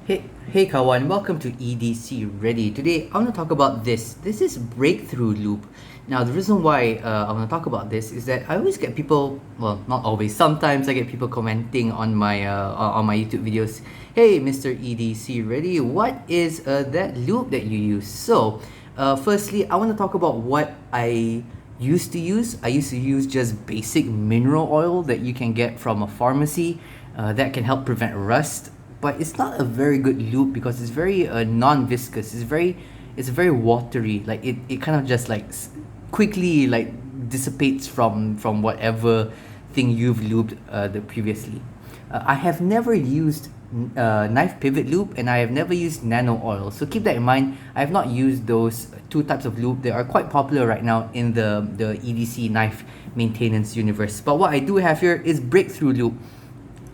Hey kawan, welcome to EDC Ready. Today I want to talk about this. This is breakthrough lube. Now the reason why I want to talk about this is that I always get people, well, not always, sometimes I get people commenting on my YouTube videos. Hey Mr. EDC Ready, what is that lube that you use? So firstly, I want to talk about what I used to use. I used to use just basic mineral oil that you can get from a pharmacy that can help prevent rust, but it's not a very good lube because it's very non-viscous. It's very watery. Like it kind of just like quickly like dissipates from whatever thing you've lubed the previously. I have never used knife pivot lube, and I have never used nano oil, so keep that in mind. I have not used those two types of lube. They are quite popular right now in the EDC knife maintenance universe. But what I do have here is breakthrough lube.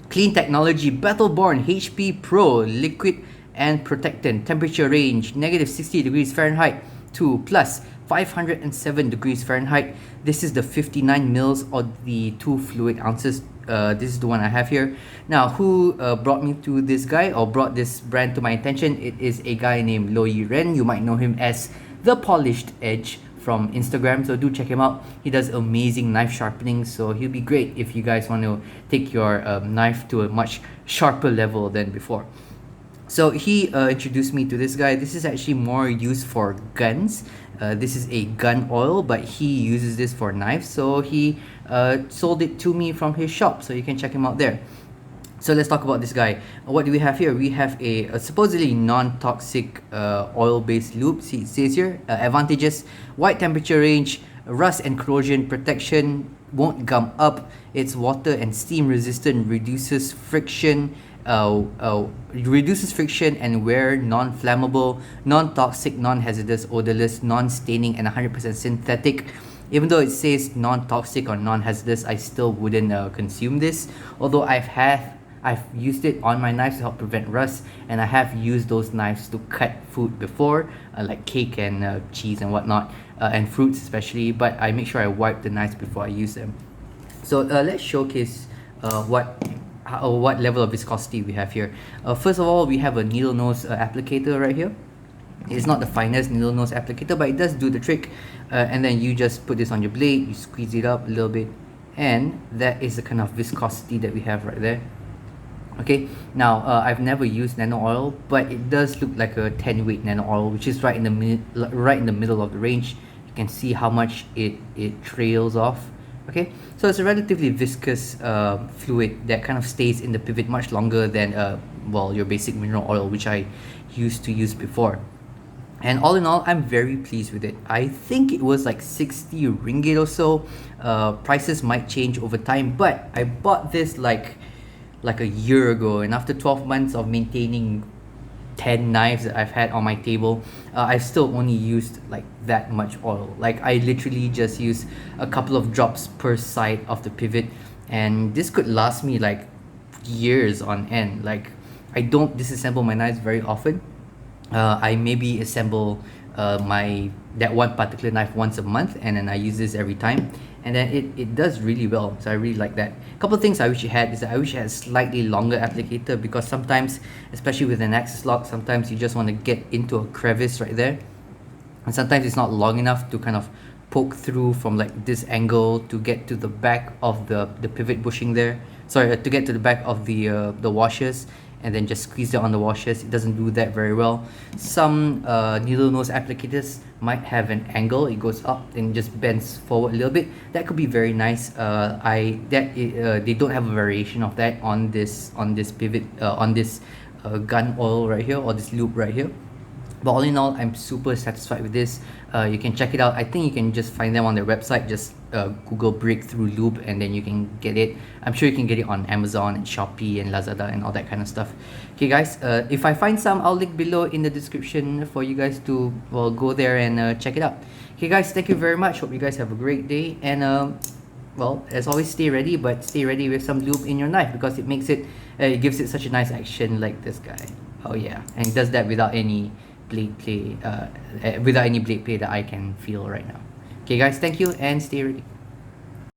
Clean technology, battle-born HP Pro, liquid and protectant, temperature range -60 degrees Fahrenheit to plus 507 degrees Fahrenheit. This is the 59 mils or the 2 fluid ounces. This is the one I have here. Now, who brought me to this guy or brought this brand to my attention? It is a guy named Lo Ren. You might know him as The Polished Edge from Instagram, so do check him out. He does amazing knife sharpening, so he'll be great if you guys want to take your knife to a much sharper level than before. So he introduced me to this guy. This is actually more used for guns. This is a gun oil, but he uses this for knives, so he sold it to me from his shop, so you can check him out there. So let's talk about this guy. What do we have here? We have a supposedly non-toxic oil-based lube. See, it says here, advantages: wide temperature range, rust and corrosion protection, won't gum up, it's water and steam resistant, reduces friction and wear, non-flammable, non-toxic, non-hazardous, odorless, non-staining, and 100% synthetic. Even though it says non-toxic or non-hazardous, I still wouldn't consume this. Although I've used it on my knives to help prevent rust, and I have used those knives to cut food before, like cake and cheese and whatnot, and fruits especially, but I make sure I wipe the knives before I use them. So let's showcase what level of viscosity we have here. First of all, we have a needle nose applicator right here. It's not the finest needle nose applicator, but it does do the trick. And then you just put this on your blade, you squeeze it up a little bit, and that is the kind of viscosity that we have right there. Okay, now I've never used nano oil, but it does look like a 10 weight nano oil, which is right in the middle of the range. You can see how much it trails off. Okay, so it's a relatively viscous fluid that kind of stays in the pivot much longer than well, your basic mineral oil, which I used to use before. And all in all, I'm very pleased with it. I think it was like 60 ringgit or so. Prices might change over time, but I bought this like a year ago, and after 12 months of maintaining 10 knives that I've had on my table, I've still only used like that much oil. Like I literally just use a couple of drops per side of the pivot, and this could last me like years on end. Like I don't disassemble my knives very often. I maybe assemble that one particular knife once a month, and then I use this every time, and then it does really well, so I really like that. A couple of things I wish it had is that I wish it had a slightly longer applicator, because sometimes, especially with an axis lock, sometimes you just want to get into a crevice right there, and sometimes it's not long enough to kind of poke through from like this angle to get to the back of the pivot bushing there. Sorry, to get to the back of the washers, and then just squeeze it on the washers. It doesn't do that very well. Some needle nose applicators might have an angle. It goes up and just bends forward a little bit. That could be very nice. They don't have a variation of that on this pivot, on this gun oil right here, or this lube right here. But all in all, I'm super satisfied with this. You can check it out. I think you can just find them on their website. Just Google breakthrough lube, and then you can get it. I'm sure you can get it on Amazon and Shopee and Lazada and all that kind of stuff. Okay guys, if I find some, I'll link below in the description for you guys to, well, go there and check it out. Okay guys, thank you very much. Hope you guys have a great day, and well, as always, stay ready, but stay ready with some lube in your knife, because it makes it gives it such a nice action like this guy. Oh yeah, and it does that without any blade play that I can feel right now. Okay guys, thank you, and stay ready.